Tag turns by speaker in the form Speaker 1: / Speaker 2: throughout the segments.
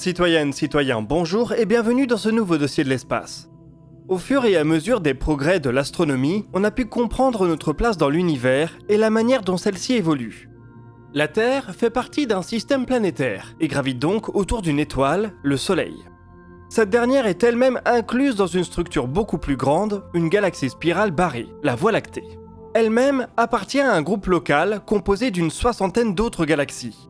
Speaker 1: Citoyennes, citoyens, bonjour et bienvenue dans ce nouveau dossier de l'espace. Au fur et à mesure des progrès de l'astronomie, on a pu comprendre notre place dans l'univers et la manière dont celle-ci évolue. La Terre fait partie d'un système planétaire et gravite donc autour d'une étoile, le Soleil. Cette dernière est elle-même incluse dans une structure beaucoup plus grande, une galaxie spirale barrée, la Voie lactée. Elle-même appartient à un groupe local composé d'une soixantaine d'autres galaxies.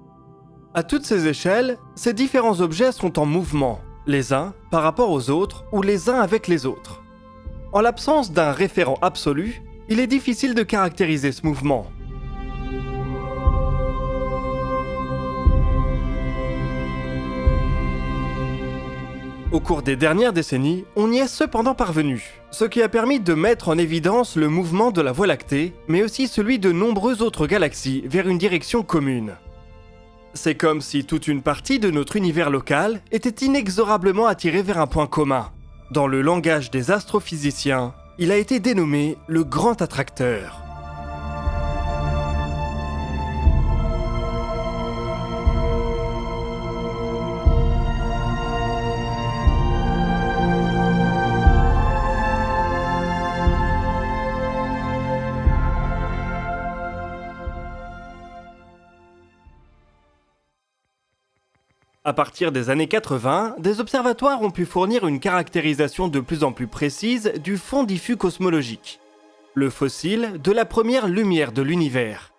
Speaker 1: À toutes ces échelles, ces différents objets sont en mouvement, les uns par rapport aux autres ou les uns avec les autres. En l'absence d'un référent absolu, il est difficile de caractériser ce mouvement. Au cours des dernières décennies, on y est cependant parvenu, ce qui a permis de mettre en évidence le mouvement de la Voie lactée, mais aussi celui de nombreuses autres galaxies vers une direction commune. C'est comme si toute une partie de notre univers local était inexorablement attirée vers un point commun. Dans le langage des astrophysiciens, il a été dénommé le grand attracteur. À partir des années 80, des observatoires ont pu fournir une caractérisation de plus en plus précise du fond diffus cosmologique, le fossile de la première lumière de l'univers.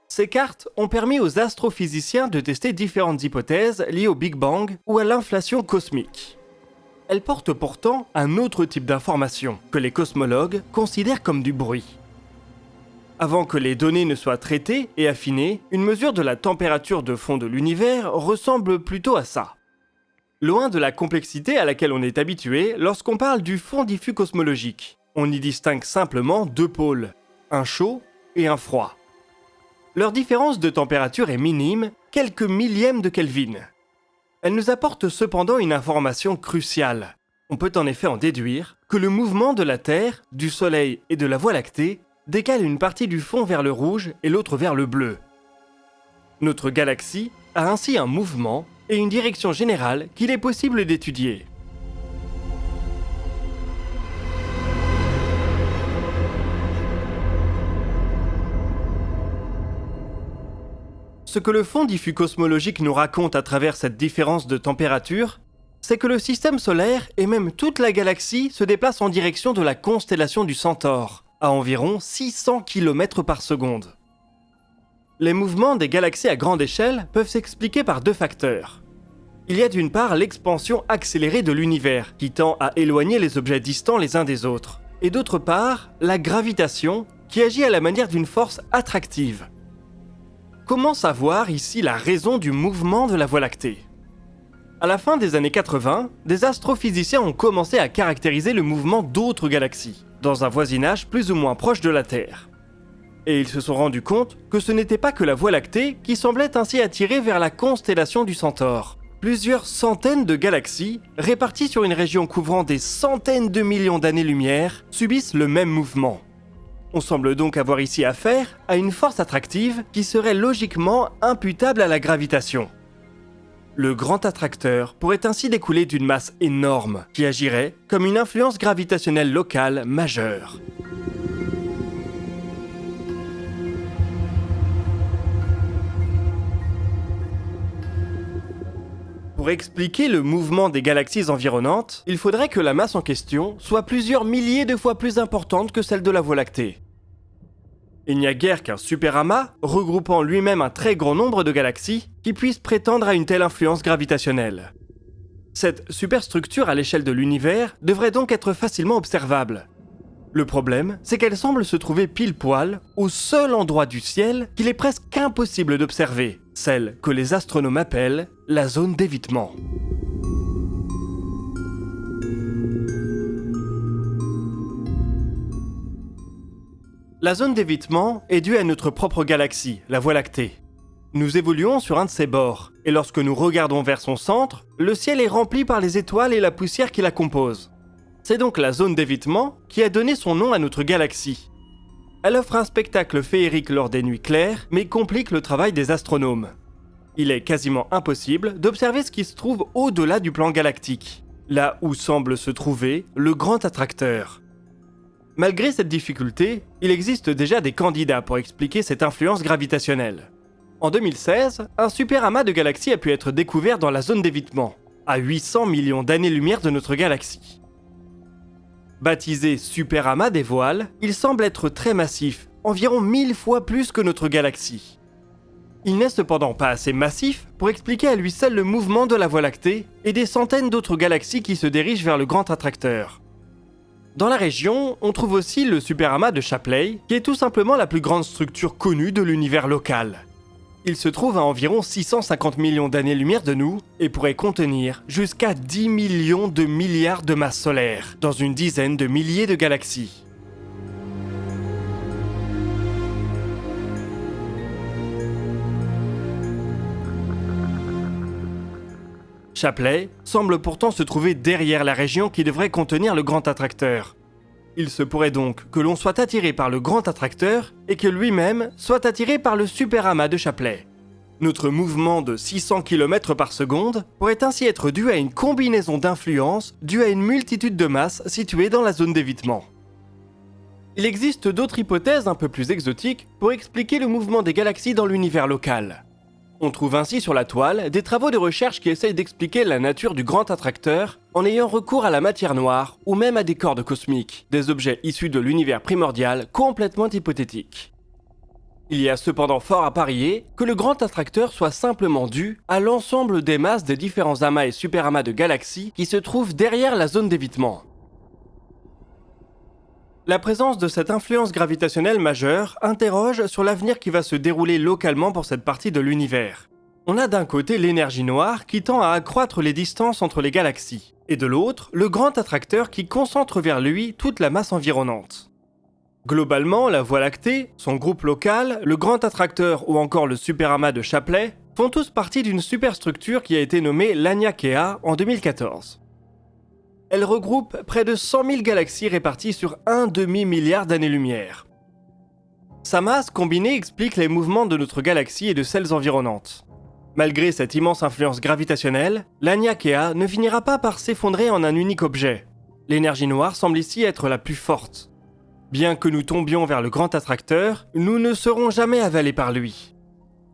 Speaker 1: Ces cartes ont permis aux astrophysiciens de tester différentes hypothèses liées au Big Bang ou à l'inflation cosmique. Elles portent pourtant un autre type d'information que les cosmologues considèrent comme du bruit. Avant que les données ne soient traitées et affinées, une mesure de la température de fond de l'univers ressemble plutôt à ça. Loin de la complexité à laquelle on est habitué lorsqu'on parle du fond diffus cosmologique, on y distingue simplement deux pôles, un chaud et un froid. Leur différence de température est minime, quelques millièmes de Kelvin. Elle nous apporte cependant une information cruciale. On peut en effet en déduire que le mouvement de la Terre, du Soleil et de la Voie lactée décale une partie du fond vers le rouge et l'autre vers le bleu. Notre galaxie a ainsi un mouvement et une direction générale qu'il est possible d'étudier. Ce que le fond diffus cosmologique nous raconte à travers cette différence de température, c'est que le système solaire et même toute la galaxie se déplacent en direction de la constellation du Centaure, à environ 600 km par seconde. Les mouvements des galaxies à grande échelle peuvent s'expliquer par deux facteurs. Il y a d'une part l'expansion accélérée de l'univers, qui tend à éloigner les objets distants les uns des autres, et d'autre part, la gravitation, qui agit à la manière d'une force attractive. Comment savoir ici la raison du mouvement de la Voie lactée ? À la fin des années 80, des astrophysiciens ont commencé à caractériser le mouvement d'autres galaxies, dans un voisinage plus ou moins proche de la Terre. Et ils se sont rendus compte que ce n'était pas que la Voie lactée qui semblait ainsi attirée vers la constellation du Centaure. Plusieurs centaines de galaxies, réparties sur une région couvrant des centaines de millions d'années-lumière, subissent le même mouvement. On semble donc avoir ici affaire à une force attractive qui serait logiquement imputable à la gravitation. Le grand attracteur pourrait ainsi découler d'une masse énorme qui agirait comme une influence gravitationnelle locale majeure. Pour expliquer le mouvement des galaxies environnantes, il faudrait que la masse en question soit plusieurs milliers de fois plus importante que celle de la Voie lactée. Il n'y a guère qu'un superamas, regroupant lui-même un très grand nombre de galaxies, qui puisse prétendre à une telle influence gravitationnelle. Cette superstructure à l'échelle de l'univers devrait donc être facilement observable. Le problème, c'est qu'elle semble se trouver pile poil au seul endroit du ciel qu'il est presque impossible d'observer, celle que les astronomes appellent la zone d'évitement. La zone d'évitement est due à notre propre galaxie, la Voie lactée. Nous évoluons sur un de ses bords, et lorsque nous regardons vers son centre, le ciel est rempli par les étoiles et la poussière qui la composent. C'est donc la zone d'évitement qui a donné son nom à notre galaxie. Elle offre un spectacle féerique lors des nuits claires, mais complique le travail des astronomes. Il est quasiment impossible d'observer ce qui se trouve au-delà du plan galactique, là où semble se trouver le grand attracteur. Malgré cette difficulté, il existe déjà des candidats pour expliquer cette influence gravitationnelle. En 2016, un superamas de galaxies a pu être découvert dans la zone d'évitement, à 800 millions d'années-lumière de notre galaxie. Baptisé superamas des voiles, il semble être très massif, environ 1000 fois plus que notre galaxie. Il n'est cependant pas assez massif pour expliquer à lui seul le mouvement de la Voie lactée et des centaines d'autres galaxies qui se dirigent vers le grand attracteur. Dans la région, on trouve aussi le superamas de Shapley, qui est tout simplement la plus grande structure connue de l'univers local. Il se trouve à environ 650 millions d'années-lumière de nous et pourrait contenir jusqu'à 10 millions de milliards de masses solaires dans une dizaine de milliers de galaxies. Shapley semble pourtant se trouver derrière la région qui devrait contenir le grand attracteur. Il se pourrait donc que l'on soit attiré par le grand attracteur et que lui-même soit attiré par le superamas de Shapley. Notre mouvement de 600 km par seconde pourrait ainsi être dû à une combinaison d'influences due à une multitude de masses situées dans la zone d'évitement. Il existe d'autres hypothèses un peu plus exotiques pour expliquer le mouvement des galaxies dans l'univers local. On trouve ainsi sur la toile des travaux de recherche qui essayent d'expliquer la nature du grand attracteur en ayant recours à la matière noire ou même à des cordes cosmiques, des objets issus de l'univers primordial complètement hypothétiques. Il y a cependant fort à parier que le grand attracteur soit simplement dû à l'ensemble des masses des différents amas et superamas de galaxies qui se trouvent derrière la zone d'évitement. La présence de cette influence gravitationnelle majeure interroge sur l'avenir qui va se dérouler localement pour cette partie de l'univers. On a d'un côté l'énergie noire qui tend à accroître les distances entre les galaxies, et de l'autre, le grand attracteur qui concentre vers lui toute la masse environnante. Globalement, la Voie lactée, son groupe local, le grand attracteur ou encore le superamas de Shapley font tous partie d'une superstructure qui a été nommée Laniakea en 2014. Elle regroupe près de 100 000 galaxies réparties sur un demi-milliard d'années-lumière. Sa masse combinée explique les mouvements de notre galaxie et de celles environnantes. Malgré cette immense influence gravitationnelle, Laniakea ne finira pas par s'effondrer en un unique objet. L'énergie noire semble ici être la plus forte. Bien que nous tombions vers le grand attracteur, nous ne serons jamais avalés par lui.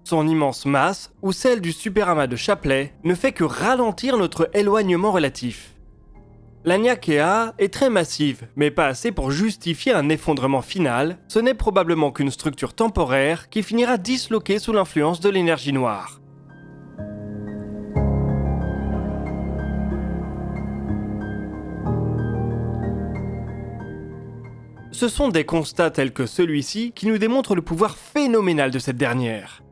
Speaker 1: Son immense masse, ou celle du superamas de Shapley, ne fait que ralentir notre éloignement relatif. Laniakea est très massive, mais pas assez pour justifier un effondrement final. Ce n'est probablement qu'une structure temporaire qui finira disloquée sous l'influence de l'énergie noire. Ce sont des constats tels que celui-ci qui nous démontrent le pouvoir phénoménal de cette dernière.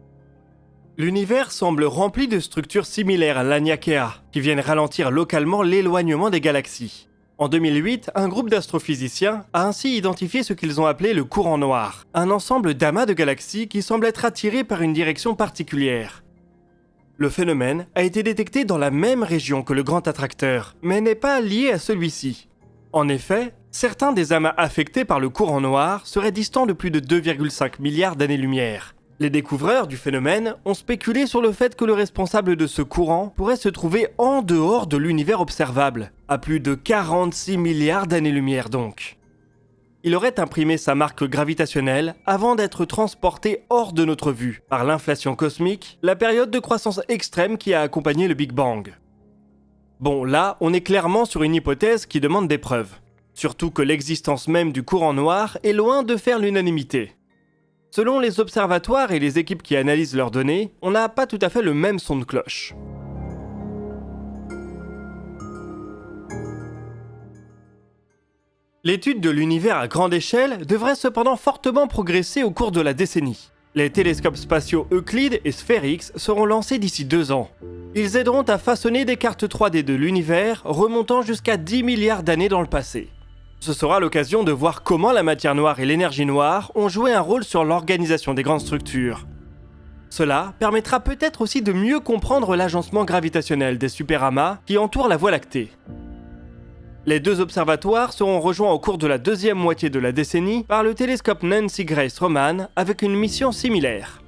Speaker 1: L'univers semble rempli de structures similaires à Laniakea, qui viennent ralentir localement l'éloignement des galaxies. En 2008, un groupe d'astrophysiciens a ainsi identifié ce qu'ils ont appelé le courant noir, un ensemble d'amas de galaxies qui semblent être attirés par une direction particulière. Le phénomène a été détecté dans la même région que le grand attracteur, mais n'est pas lié à celui-ci. En effet, certains des amas affectés par le courant noir seraient distants de plus de 2,5 milliards d'années-lumière. Les découvreurs du phénomène ont spéculé sur le fait que le responsable de ce courant pourrait se trouver en dehors de l'univers observable, à plus de 46 milliards d'années-lumière donc. Il aurait imprimé sa marque gravitationnelle avant d'être transporté hors de notre vue par l'inflation cosmique, la période de croissance extrême qui a accompagné le Big Bang. Bon, là, on est clairement sur une hypothèse qui demande des preuves. Surtout que l'existence même du courant noir est loin de faire l'unanimité. Selon les observatoires et les équipes qui analysent leurs données, on n'a pas tout à fait le même son de cloche. L'étude de l'univers à grande échelle devrait cependant fortement progresser au cours de la décennie. Les télescopes spatiaux Euclide et Spherix seront lancés d'ici 2 ans. Ils aideront à façonner des cartes 3D de l'univers remontant jusqu'à 10 milliards d'années dans le passé. Ce sera l'occasion de voir comment la matière noire et l'énergie noire ont joué un rôle sur l'organisation des grandes structures. Cela permettra peut-être aussi de mieux comprendre l'agencement gravitationnel des superamas qui entourent la Voie lactée. Les 2 observatoires seront rejoints au cours de la deuxième moitié de la décennie par le télescope Nancy Grace Roman avec une mission similaire.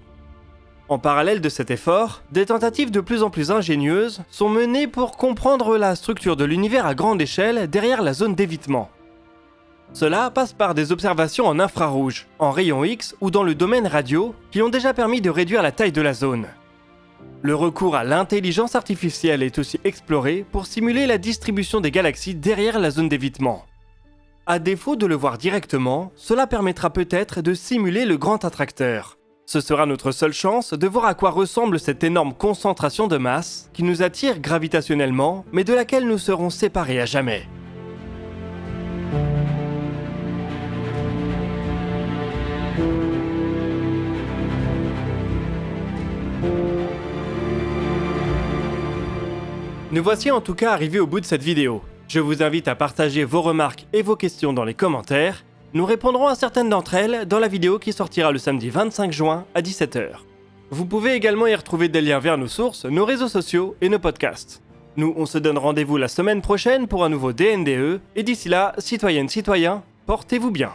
Speaker 1: En parallèle de cet effort, des tentatives de plus en plus ingénieuses sont menées pour comprendre la structure de l'univers à grande échelle derrière la zone d'évitement. Cela passe par des observations en infrarouge, en rayons X ou dans le domaine radio qui ont déjà permis de réduire la taille de la zone. Le recours à l'intelligence artificielle est aussi exploré pour simuler la distribution des galaxies derrière la zone d'évitement. À défaut de le voir directement, cela permettra peut-être de simuler le grand attracteur. Ce sera notre seule chance de voir à quoi ressemble cette énorme concentration de masse qui nous attire gravitationnellement, mais de laquelle nous serons séparés à jamais. Nous voici en tout cas arrivés au bout de cette vidéo. Je vous invite à partager vos remarques et vos questions dans les commentaires. Nous répondrons à certaines d'entre elles dans la vidéo qui sortira le samedi 25 juin à 17h. Vous pouvez également y retrouver des liens vers nos sources, nos réseaux sociaux et nos podcasts. Nous, on se donne rendez-vous la semaine prochaine pour un nouveau DNDE, et d'ici là, citoyennes, citoyens, portez-vous bien.